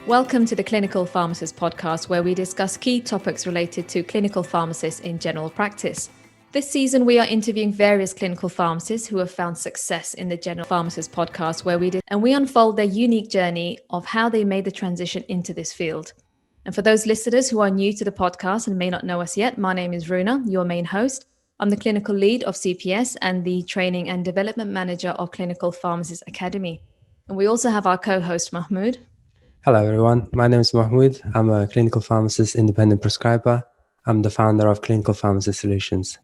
Welcome to the Clinical Pharmacist podcast, where we discuss key topics related to clinical pharmacists in general practice. This season, we are interviewing various clinical pharmacists who have found success in the General Pharmacist podcast, where we unfold their unique journey of how they made the transition into this field. And for those listeners who are new to the podcast and may not know us yet, my name is Runa, your main host. I'm the clinical lead of CPS and the training and development manager of Clinical Pharmacist Academy. And we also have our co-host, Mahmud. Hello, everyone. My name is Mahmud. I'm a clinical pharmacist, independent prescriber. I'm the founder of Clinical Pharmacist Solutions.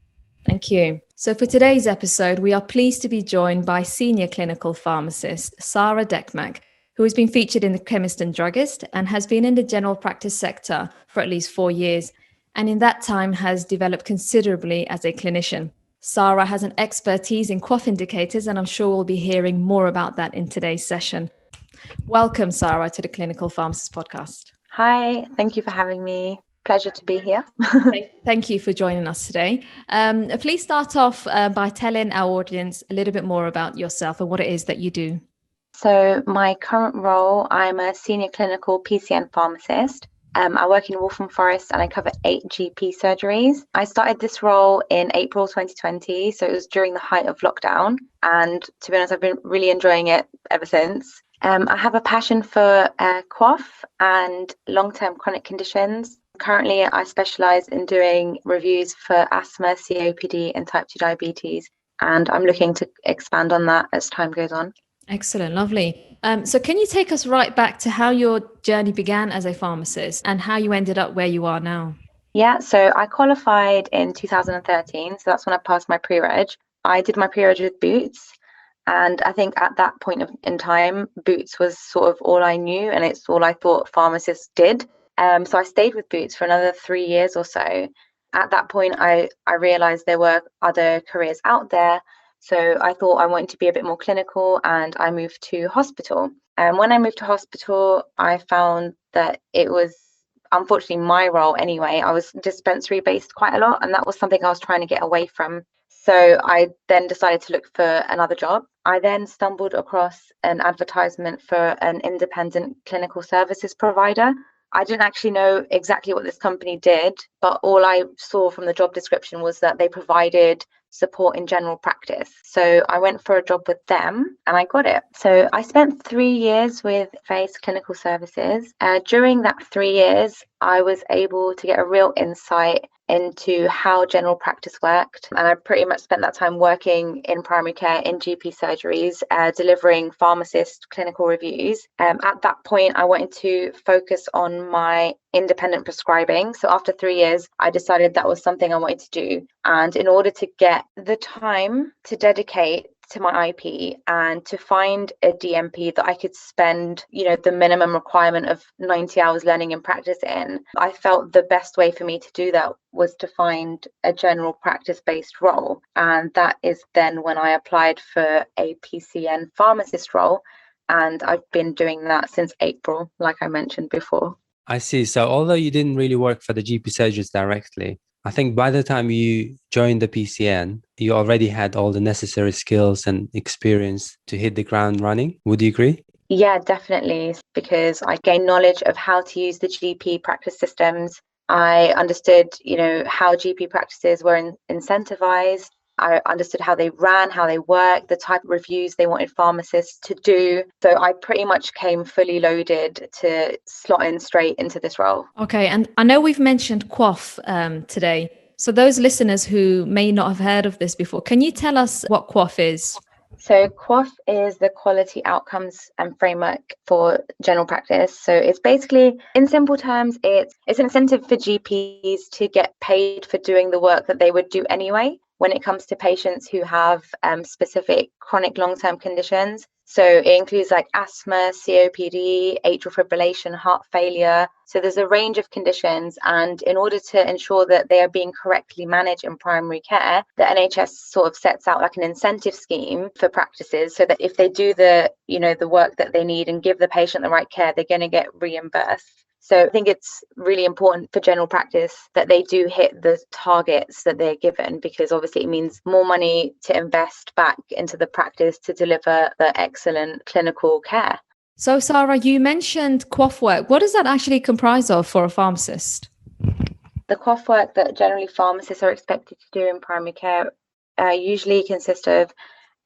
Thank you. So for today's episode, we are pleased to be joined by senior clinical pharmacist Sarah Dekmak, who has been featured in The Chemist and Druggist and has been in the general practice sector for at least 4 years, and in that time has developed considerably as a clinician. Sarah has an expertise in quaff indicators, and I'm sure we'll be hearing more about that in today's session. Welcome, Sarah, to the Clinical Pharmacist podcast. Hi, thank you for having me. Pleasure to be here. Thank you for joining us today. Please start off by telling our audience a little bit more about yourself and what it is that you do. So my current role, I'm a senior clinical PCN pharmacist. I work in Waltham Forest and I cover 8 GP surgeries. I started this role in April 2020, so it was during the height of lockdown. And to be honest, I've been really enjoying it ever since. I have a passion for quaff and long-term chronic conditions. Currently, I specialise in doing reviews for asthma, COPD and type 2 diabetes, and I'm looking to expand on that as time goes on. Excellent, lovely. So can you take us right back to how your journey began as a pharmacist and how you ended up where you are now? Yeah, so I qualified in 2013, so that's when I passed my pre-reg. I did my pre-reg with Boots. And I think at that point in time, Boots was sort of all I knew and it's all I thought pharmacists did. So I stayed with Boots for another 3 years or so. At that point, I realised there were other careers out there. So I thought I wanted to be a bit more clinical and I moved to hospital. And when I moved to hospital, I found that it was, unfortunately, my role anyway. I was dispensary based quite a lot and that was something I was trying to get away from. So I then decided to look for another job. I then stumbled across an advertisement for an independent clinical services provider. I didn't actually know exactly what this company did, but all I saw from the job description was that they provided support in general practice. So I went for a job with them and I got it. So I spent 3 years with Face Clinical Services. During that 3 years, I was able to get a real insight into how general practice worked. And I pretty much spent that time working in primary care in GP surgeries, delivering pharmacist clinical reviews. At that point, I wanted to focus on my independent prescribing. So after 3 years, I decided that was something I wanted to do. And in order to get the time to dedicate to my IP and to find a DMP that I could spend, the minimum requirement of 90 hours learning and practice in, I felt the best way for me to do that was to find a general practice based role. And that is then when I applied for a PCN pharmacist role. And I've been doing that since April, like I mentioned before. I see. So although you didn't really work for the GP surgeons directly, I think by the time you joined the PCN, you already had all the necessary skills and experience to hit the ground running. Would you agree? Yeah, definitely. Because I gained knowledge of how to use the GP practice systems. I understood, how GP practices were incentivized. I understood how they ran, how they worked, the type of reviews they wanted pharmacists to do. So I pretty much came fully loaded to slot in straight into this role. Okay, and I know we've mentioned quaff today. So those listeners who may not have heard of this before, can you tell us what quaff is? So QOF is the quality outcomes and framework for general practice. So it's basically, in simple terms, it's an incentive for GPs to get paid for doing the work that they would do anyway when it comes to patients who have specific chronic long-term conditions. So it includes like asthma, COPD, atrial fibrillation, heart failure. So there's a range of conditions. And in order to ensure that they are being correctly managed in primary care, the NHS sort of sets out like an incentive scheme for practices so that if they do the work that they need and give the patient the right care, they're going to get reimbursed. So I think it's really important for general practice that they do hit the targets that they're given, because obviously it means more money to invest back into the practice to deliver the excellent clinical care. So, Sarah, you mentioned quaff work. What does that actually comprise of for a pharmacist? The quaff work that generally pharmacists are expected to do in primary care usually consists of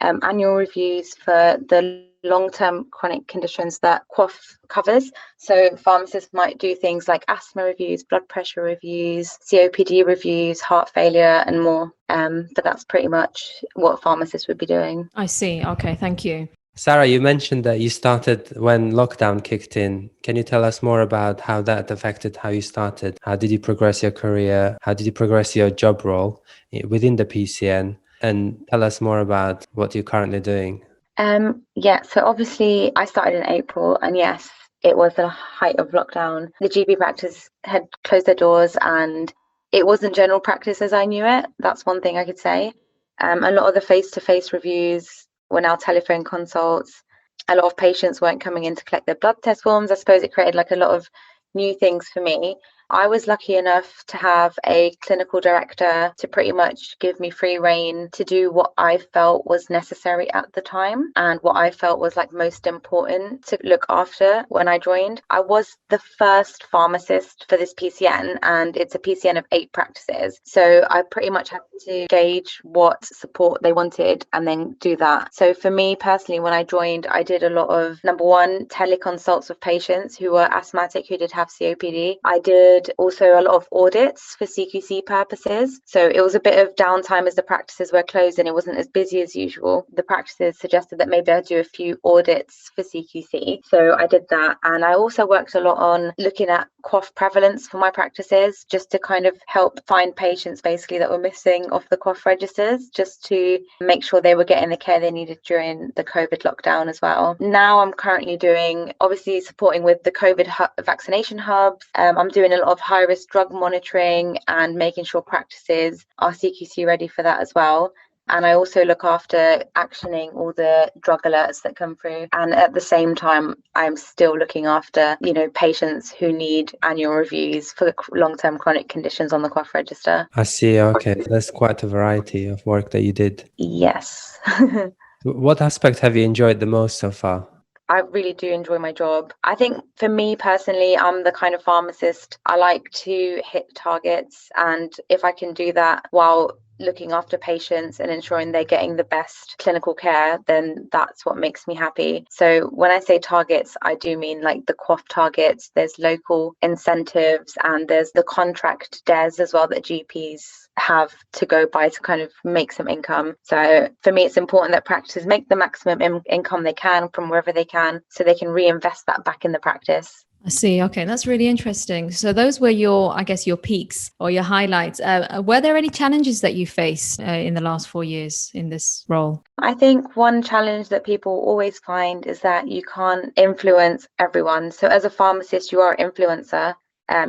annual reviews for the long-term chronic conditions that QOF covers. So pharmacists might do things like asthma reviews, blood pressure reviews, COPD reviews, heart failure, and more. But that's pretty much what pharmacists would be doing. I see. Okay, thank you. Sarah, you mentioned that you started when lockdown kicked in. Can you tell us more about how that affected how you started? How did you progress your career? How did you progress your job role within the PCN? And tell us more about what you're currently doing. So obviously I started in April, and yes, it was the height of lockdown. The GP practice had closed their doors and it wasn't general practice as I knew it. That's one thing I could say. A lot of the face-to-face reviews were now telephone consults. A lot of patients weren't coming in to collect their blood test forms. I suppose it created like a lot of new things for me. I was lucky enough to have a clinical director to pretty much give me free rein to do what I felt was necessary at the time and what I felt was like most important to look after when I joined. I was the first pharmacist for this PCN, and it's a PCN of 8 practices. So I pretty much had to gauge what support they wanted and then do that. So for me personally, when I joined, I did a lot of, number one, teleconsults with patients who were asthmatic, who did have COPD. I did also a lot of audits for CQC purposes. So it was a bit of downtime as the practices were closed and it wasn't as busy as usual. The practices suggested that maybe I'd do a few audits for CQC. So I did that. And I also worked a lot on looking at quaff prevalence for my practices, just to kind of help find patients basically that were missing off the quaff registers, just to make sure they were getting the care they needed during the COVID lockdown as well. Now I'm currently doing, obviously supporting with the COVID vaccination hubs. I'm doing a lot of high risk drug monitoring and making sure practices are CQC ready for that as well. And I also look after actioning all the drug alerts that come through. And at the same time, I'm still looking after, patients who need annual reviews for long-term chronic conditions on the QOF register. I see. Okay. That's quite a variety of work that you did. Yes. What aspect have you enjoyed the most so far? I really do enjoy my job. I think for me personally, I'm the kind of pharmacist, I like to hit targets. And if I can do that while looking after patients and ensuring they're getting the best clinical care, then that's what makes me happy. So when I say targets, I do mean like the QOF targets. There's local incentives and there's the contract DES as well that GPs have to go by to kind of make some income. So for me, it's important that practices make the maximum income they can from wherever they can, so they can reinvest that back in the practice. I see. Okay, that's really interesting. So those were your peaks or your highlights. Were there any challenges that you faced in the last 4 years in this role? I think one challenge that people always find is that you can't influence everyone. So as a pharmacist, you are an influencer.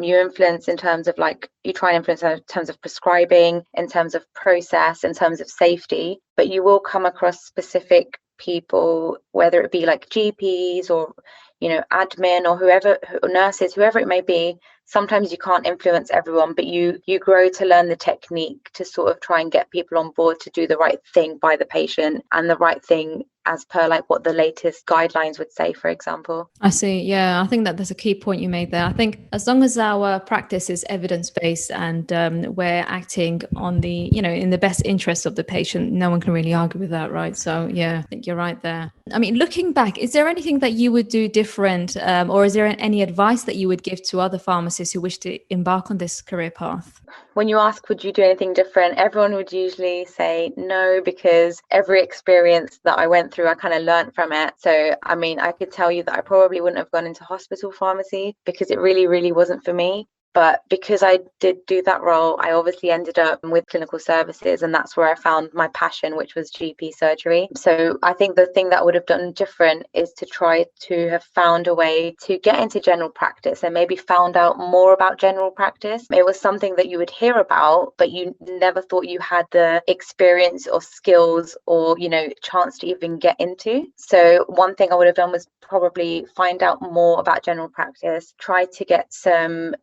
You influence in terms of you try and influence in terms of prescribing, in terms of process, in terms of safety, but you will come across specific people, whether it be like GPs or admin or whoever, nurses, whoever it may be. Sometimes you can't influence everyone, but you grow to learn the technique to sort of try and get people on board to do the right thing by the patient and the right thing as per like what the latest guidelines would say, for example. I see. Yeah, I think that there's a key point you made there. I think as long as our practice is evidence-based and we're acting on the, in the best interest of the patient, no one can really argue with that, right? So yeah, I think you're right there. I mean, looking back, is there anything that you would do different or is there any advice that you would give to other pharmacists who wish to embark on this career path? When you ask, would you do anything different? Everyone would usually say no, because every experience that I went through, I kind of learned from it. So, I mean, I could tell you that I probably wouldn't have gone into hospital pharmacy because it really, really wasn't for me. But because I did do that role, I obviously ended up with clinical services, and that's where I found my passion, which was GP surgery. So I think the thing that I would have done different is to try to have found a way to get into general practice and maybe found out more about general practice. It was something that you would hear about, but you never thought you had the experience or skills or, chance to even get into. So one thing I would have done was probably find out more about general practice, try to get some,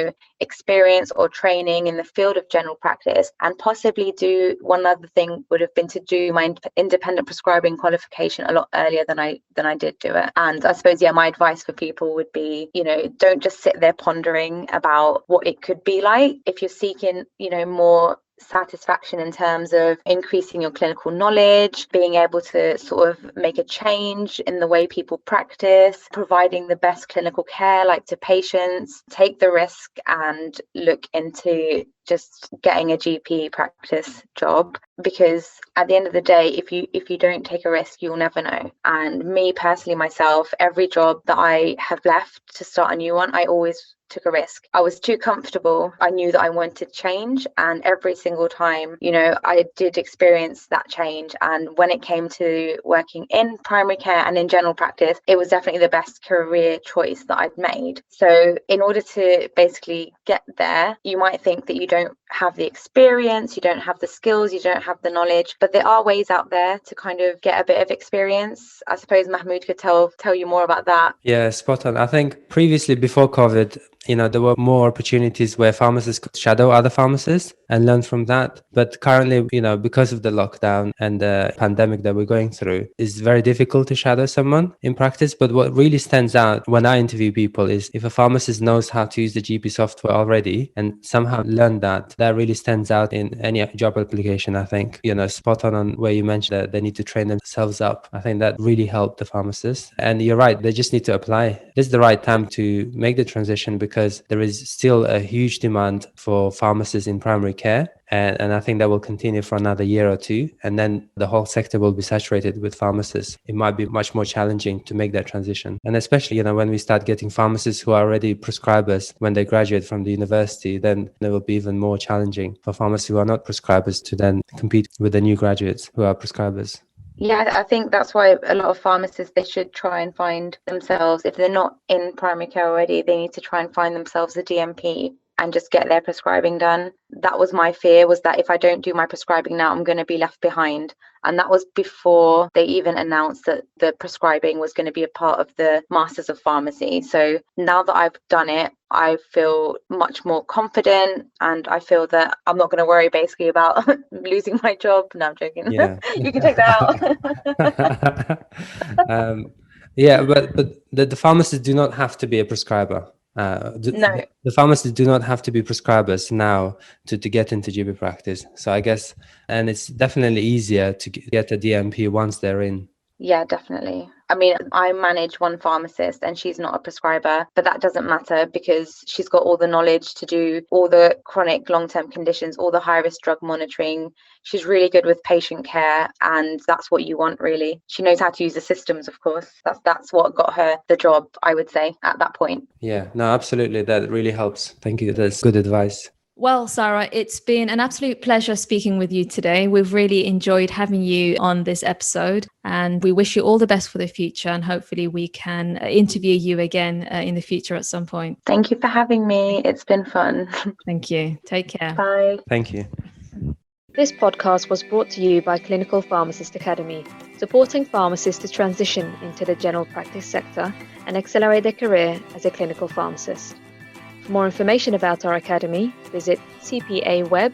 no experience or training in the field of general practice, and possibly do one other thing would have been to do my independent prescribing qualification a lot earlier than I did do it. And I suppose, yeah, my advice for people would be, don't just sit there pondering about what it could be like. If you're seeking, more satisfaction in terms of increasing your clinical knowledge, being able to sort of make a change in the way people practice, providing the best clinical care to patients, take the risk and look into just getting a GP practice job, because at the end of the day, if you don't take a risk, you'll never know. And me personally, myself, every job that I have left to start a new one, I always took a risk. I was too comfortable. I knew that I wanted change, and every single time, I did experience that change. And when it came to working in primary care and in general practice, it was definitely the best career choice that I'd made. So in order to basically get there, you might think that you don't have the experience, you don't have the skills, you don't have the knowledge, but there are ways out there to kind of get a bit of experience. I suppose Mahmud could tell you more about that. Yeah, spot on. I think previously, before COVID, there were more opportunities where pharmacists could shadow other pharmacists and learn from that. But currently, because of the lockdown and the pandemic that we're going through, it's very difficult to shadow someone in practice. But what really stands out when I interview people is if a pharmacist knows how to use the GP software already and somehow learned that really stands out in any job application. I think, spot on where you mentioned that they need to train themselves up. I think that really helped the pharmacists. And you're right, they just need to apply. This is the right time to make the transition, because there is still a huge demand for pharmacists in primary care. And I think that will continue for another year or two. And then the whole sector will be saturated with pharmacists. It might be much more challenging to make that transition. And especially, when we start getting pharmacists who are already prescribers when they graduate from the university, then it will be even more challenging for pharmacists who are not prescribers to then compete with the new graduates who are prescribers. Yeah, I think that's why a lot of pharmacists, they should try and find themselves, if they're not in primary care already, they need to try and find themselves a DMP and just get their prescribing done. That was my fear, was that if I don't do my prescribing now, I'm going to be left behind. And that was before they even announced that the prescribing was going to be a part of the Masters of Pharmacy. So now that I've done it, I feel much more confident, and I feel that I'm not going to worry basically about losing my job. No, I'm joking. Yeah. You can take that out. Yeah, but the pharmacists do not have to be a prescriber. No. The pharmacists do not have to be prescribers now to get into GP practice. So I guess, and it's definitely easier to get a DMP once they're in. Yeah, definitely. I mean, I manage one pharmacist and she's not a prescriber, but that doesn't matter because she's got all the knowledge to do all the chronic long-term conditions, all the high-risk drug monitoring. She's really good with patient care, and that's what you want, really. She knows how to use the systems, of course. That's what got her the job, I would say, at that point. Yeah, no, absolutely. That really helps. Thank you. That's good advice. Well, Sarah, it's been an absolute pleasure speaking with you today. We've really enjoyed having you on this episode, and we wish you all the best for the future, and hopefully we can interview you again in the future at some point. Thank you for having me. It's been fun. Thank you. Take care. Bye. Thank you. This podcast was brought to you by Clinical Pharmacist Academy, supporting pharmacists to transition into the general practice sector and accelerate their career as a clinical pharmacist. For more information about our academy, visit cpaweb.org.uk.